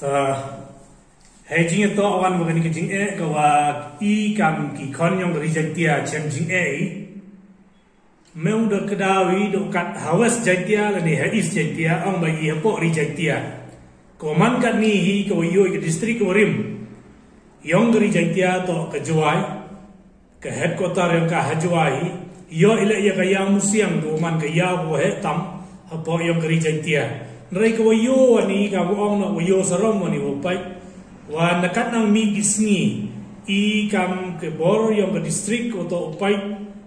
Hei jing to awan mo gani jing kawa I kam ki kon yong rijantia chem jing meu do kedawi do kat hawas jantia lani hadis jantia ong bagi hapo rijantia ko man kat ni hi ko yo ke distrik Warim yong rijantia to ke Juai ke headquarter yang ka Hajuai yo ila ya ka yang musiang do man ka ya bo he tam hapo yong rijantia Nrai ko yo ani ka ong no yo sarom ani wo pai wa nakat nang mi gisni I kam ke bor yang ke distrik atau pai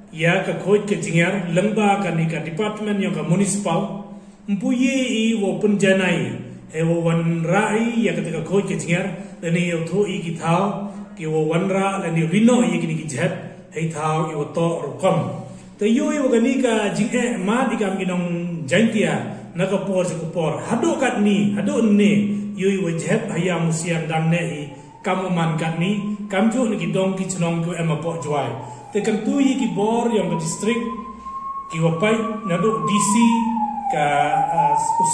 ya ka khoj ke jingar lengba ka ni ka department yang ka municipal mpuye I wo penjanai he wo wan rai ya ka khoj ke jingar lani yo tho I ki thao ki wo wan ra lani rino I ki jhat he thao I wo to rokom te yo ka ni ka jinge ma di kam ki nong jantia nakapor sa kupor hado kat ni hado ne yui wajhat hayam musiang dan ne kamuman kat ni kamju ni dong ki chnong ku emapo Juai te kan tu yi ki bor yang ke distrik ki wapai nado DC ka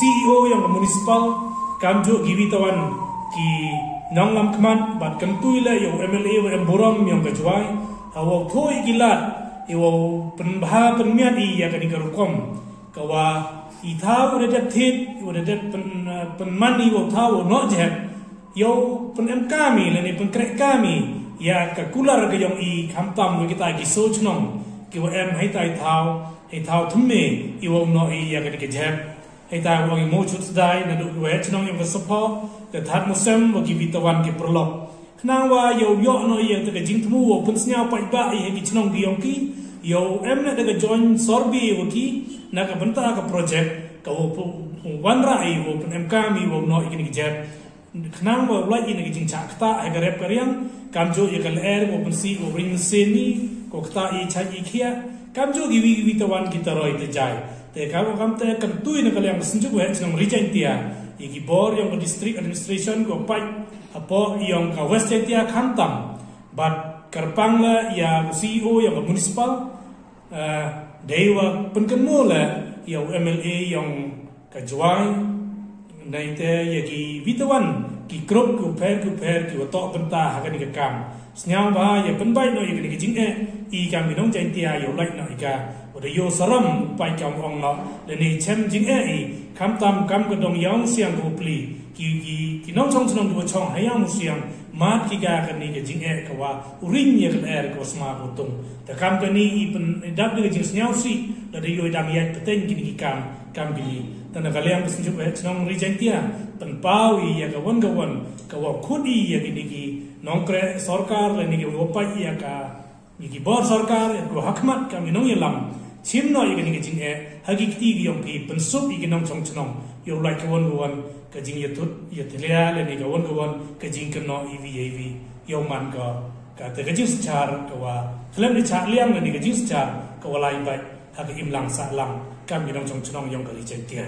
CEO yang ke municipal kamju gi witawan ki nonglam kman bat kan tu ila yo MLA wa emborom yang ke Juai hawo thoi gilat iwo penbha penmiat I ya kan ni karukom kawa Ithau udah tit udah penmani wo thau no jeb yo pen kami lani pen krek kami ya ka kular ke yong I khamtam kita ki soch nong ki wo em hai tai thau thumme I wo no I ya ke jeb hai tai wo mo chut dai na du we chnong yong ka sopo ke that musem wo ki bitawan ki prolog khna wa yo no I te ke jing thmu wo pen snya pai ba I ki chnong ki yong ki yo em na de join sorbi wo ki na ka banta ka project ka wo wan rai wo pen kami wo no ikini jeb knang wo lai ini jing chakta ai garep kariang kamjo ye kal air wo pen si wo ring seni ko kta I cha I khia kamjo gi tawan kita roi te jai te ka wo kam te kan tu ina kaliang senjuk we chnang rijantia I bor yang district administration ko pai apo yang ka west jantia khantam but karpangla ya CEO yang municipal dewa penkemola yang MLA yang ke Juai naite ya ki witawan ki krop ku per ki watok benta hakan ke kam snyang ba ya penbai no ikini jing I kam binong jantia yo like no ika oda yo saram pai kam ong no leni chem jing I kam tam kam kedong yang siang ku pli ki nong chong chong ku chong hayang siang mat ki ga kan ni ke jing ka wa uring ye kan er ko sma ko tung ta kam kan ni pen dab de jing snyau si da de yo dam yat peten ki kam bi ta na kaliam sin ju et nong rijantia pen pawi ya ka won ka wa khudi ya ki nong kre sarkar le ni ki wo pa ya ka ni ki bor sarkar ya ko hakmat kam nong ye lam chim no ye ki jing hagikti gi yong ki pen sup I nong chong chong yo lai ka won ka jing yatut yatlia le ni ka won ka jing ka no EV yo man ka te ka jing char ka wa khlem ni cha liang le ni ka jing char ka wa lai bai ha ka im lang sa lang kam ni nong chong chong yong ka ri chen tia